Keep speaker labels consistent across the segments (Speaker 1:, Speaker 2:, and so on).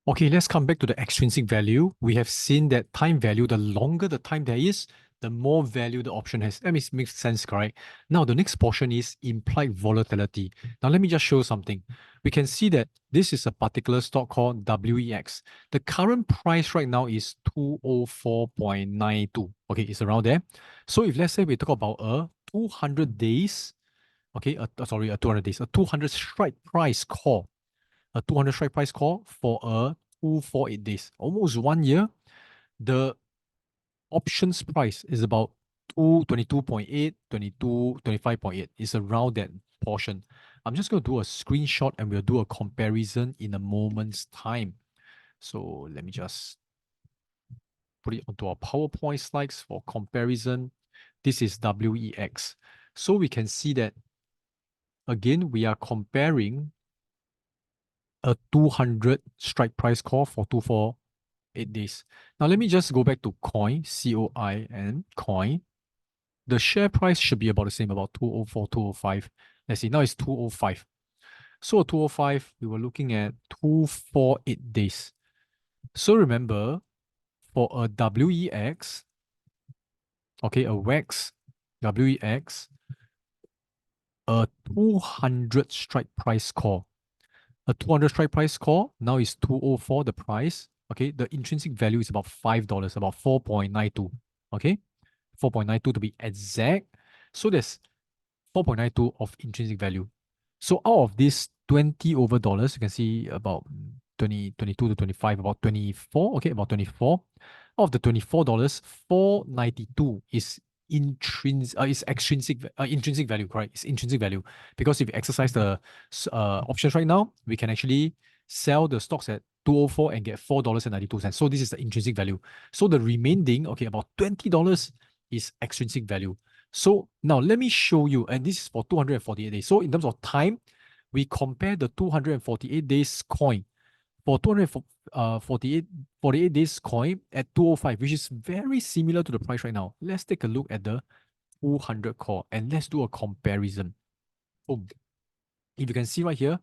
Speaker 1: Okay, let's come back to the extrinsic value. We have seen that time value, the longer the time there is, the more value the option has. That makes sense, correct? Now, the next portion is implied volatility. Now, let me just show something. We can see that this is a particular stock called WEX. The current price right now is 204.92. Okay, it's around there. So if let's say we talk about a 200 days, okay, sorry, a 200 days, a 200 strike price call, a 200 strike price call for a 248 days, almost 1 year. The options price is about 22.8, 22, 25.8. It's around that portion. I'm just going to do a screenshot and we'll do a comparison in a moment's time. So let me just put it onto our PowerPoint slides for comparison. This is WEX. So we can see that, again, we are comparing a 200 strike price call for 248 days. Now, let me just go back to coin, COIN, coin. The share price should be about the same, about 204, 205. Let's see, now it's 205. So at 205, we were looking at 248 days. So remember, for a WEX, okay, a WEX, WEX, a 200 strike price call. A 200 strike price call now is 204 the price. Okay, the intrinsic value is about $5, about 4.92. Okay, 4.92 to be exact. So there's 4.92 of intrinsic value. So out of this 20 over dollars, you can see about 22 to 25, about 24. Okay, about 24. Out of the $24, 492 is intrinsic value, correct? It's intrinsic value, because if you exercise the options right now, we can actually sell the stocks at 204 and get $4.92. So this is the intrinsic value. So the remaining, okay, about $20 is extrinsic value. So now let me show you, and this is for 248 days. So in terms of time, we compare the 248 days coin for 248 days coin at 205, which is very similar to the price right now. Let's take a look at the 200 call and let's do a comparison. Boom. If you can see right here,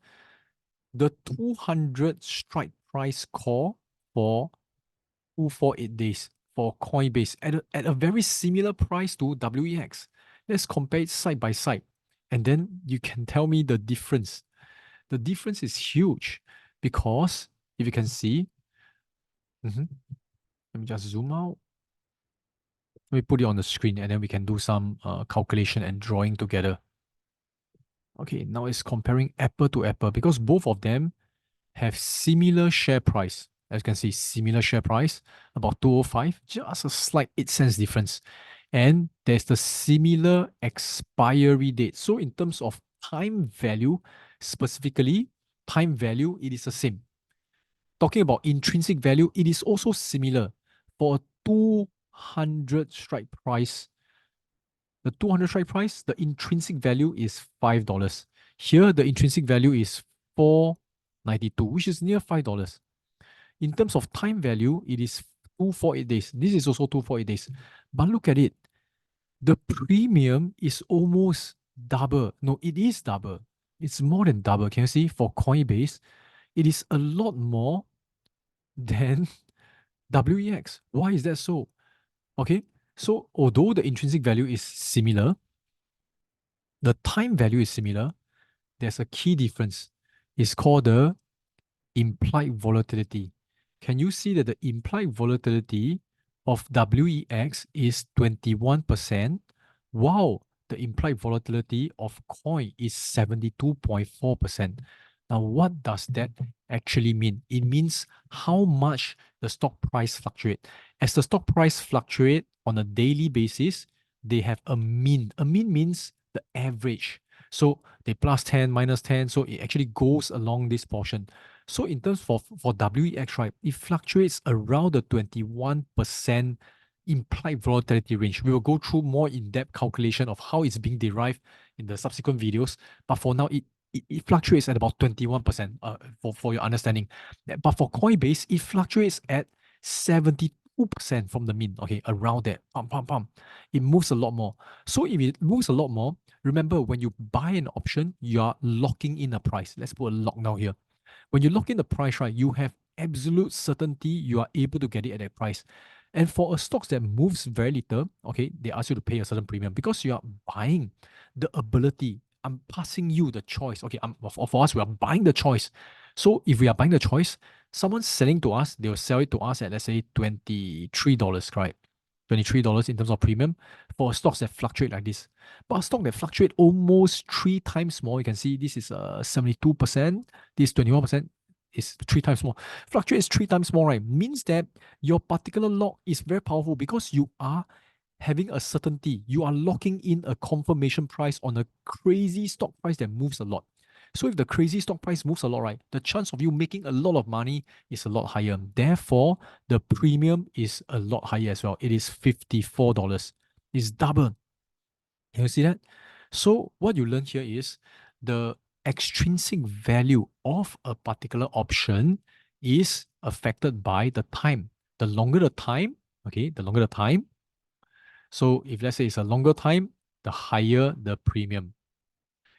Speaker 1: the 200 strike price call for 248 days for Coinbase at a very similar price to WEX. Let's compare it side by side. And then you can tell me the difference. The difference is huge because if you can see, let me just zoom out. Let me put it on the screen and then we can do some calculation and drawing together. Okay, now it's comparing apple to apple because both of them have similar share price. As you can see, similar share price, about 205, just a slight 8 cents difference. And there's the similar expiry date. So in terms of time value, specifically, time value, it is the same. Talking about intrinsic value, it is also similar. For a 200 strike price, the 200 strike price, the intrinsic value is $5. Here, the intrinsic value is $4.92, which is near $5. In terms of time value, it is 248 days. This is also 248 days. But look at it. The premium is almost double. No, it is double. It's more than double. Can you see? For Coinbase, it is a lot more than WEX. Why is that so? Okay, so although the intrinsic value is similar, the time value is similar, there's a key difference. It's called the implied volatility. Can you see that the implied volatility of WEX is 21%, while the implied volatility of coin is 72.4%. Now, what does that actually mean? It means how much the stock price fluctuates. As the stock price fluctuates on a daily basis, they have a mean. A mean means the average. So they plus 10, minus 10, so it actually goes along this portion. So in terms for WEX, right, it fluctuates around the 21% implied volatility range. We will go through more in-depth calculation of how it's being derived in the subsequent videos. But for now, it fluctuates at about 21% for your understanding. But for Coinbase, it fluctuates at 72% from the mean, okay, around that. It moves a lot more. So if it moves a lot more, remember when you buy an option, you are locking in a price. Let's put a lock now here. When you lock in the price, right, you have absolute certainty you are able to get it at that price. And for a stock that moves very little, okay, they ask you to pay a certain premium because you are buying the ability. I'm passing you the choice. Okay, for us, we are buying the choice. So if we are buying the choice, someone's selling to us, they will sell it to us at, let's say, $23, right? $23 in terms of premium for stocks that fluctuate like this. But a stock that fluctuate almost 3 times more, you can see this is 72%, this 21%, is 3 times more. Fluctuates 3 times more, right? Means that your particular lock is very powerful because you are having a certainty. You are locking in a confirmation price on a crazy stock price that moves a lot. So if the crazy stock price moves a lot, right, the chance of you making a lot of money is a lot higher. Therefore, the premium is a lot higher as well. It is $54. It's double. Can you see that? So what you learn here is the extrinsic value of a particular option is affected by the time. The longer the time, okay, the longer the time. So if let's say it's a longer time, the higher the premium.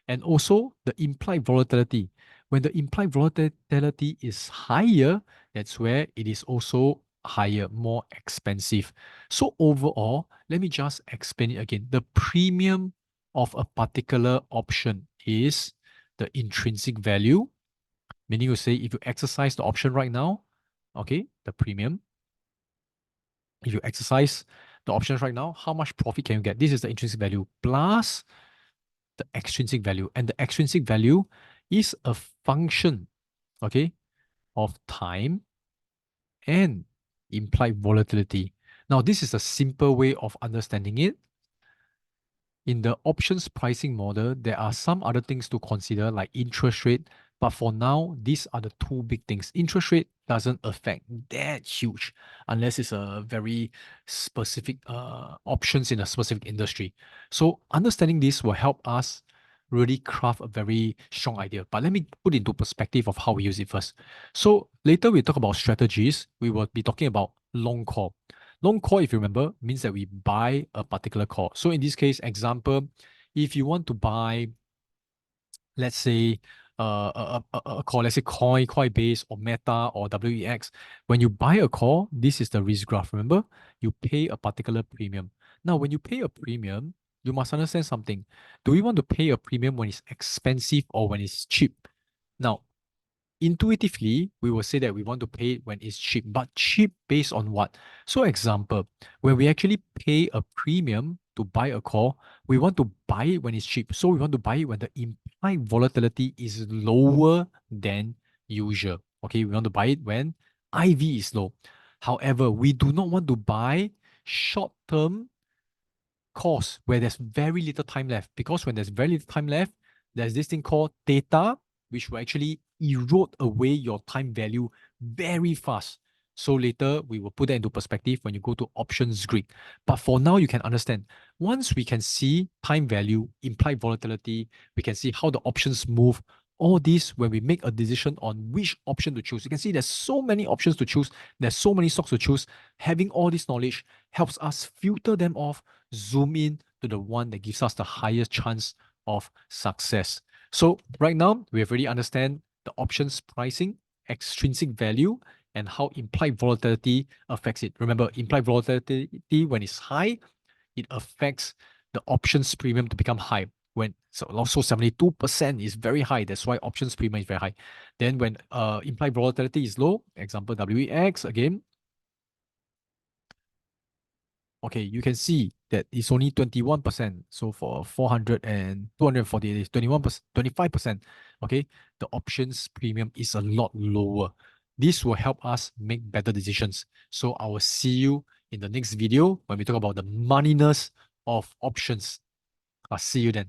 Speaker 1: And also the implied volatility. When the implied volatility is higher, that's where it is also higher, more expensive. So overall, let me just explain it again. The premium of a particular option is the intrinsic value, meaning you say if you exercise the option right now, okay, the premium. If you exercise the options right now, how much profit can you get? This is the intrinsic value plus the extrinsic value. And the extrinsic value is a function, okay, of time and implied volatility. Now, this is a simple way of understanding it. In the options pricing model, there are some other things to consider like interest rate. But for now, these are the 2 big things. Interest rate doesn't affect that huge unless it's a very specific options in a specific industry. So understanding this will help us really craft a very strong idea. But let me put into perspective of how we use it first. So later we talk about strategies. We will be talking about long call. Long call, if you remember, means that we buy a particular call. So in this case, example, if you want to buy, let's say, a call, let's say 𝗬𝗂𝗶𝗽 or Meta or WEX, when you buy a call, this is the risk graph. Remember, you pay a particular premium. Now, when you pay a premium, you must understand something. Do we want to pay a premium when it's expensive or when it's cheap? Now, intuitively, we will say that we want to pay when it's cheap, but cheap based on what? So example, when we actually pay a premium to buy a call, we want to buy it when it's cheap. So we want to buy it when the implied volatility is lower than usual. Okay, we want to buy it when IV is low. However, we do not want to buy short-term calls where there's very little time left, because when there's very little time left, there's this thing called theta, which will actually erode away your time value very fast. So later, we will put that into perspective when you go to options grid. But for now, you can understand, once we can see time value, implied volatility, we can see how the options move, all this when we make a decision on which option to choose. You can see there's so many options to choose, there's so many stocks to choose. Having all this knowledge helps us filter them off, zoom in to the one that gives us the highest chance of success. So right now, we have already understand the options pricing, extrinsic value, and how implied volatility affects it. Remember, implied volatility, when it's high, it affects the options premium to become high. When so also 72% is very high. That's why options premium is very high. Then when implied volatility is low, example WEX again. Okay, you can see that it's only 21%. So for 400 and 240 days, 21%, 25%. Okay, the options premium is a lot lower. This will help us make better decisions. So I will see you in the next video when we talk about the moneyness of options. I'll see you then.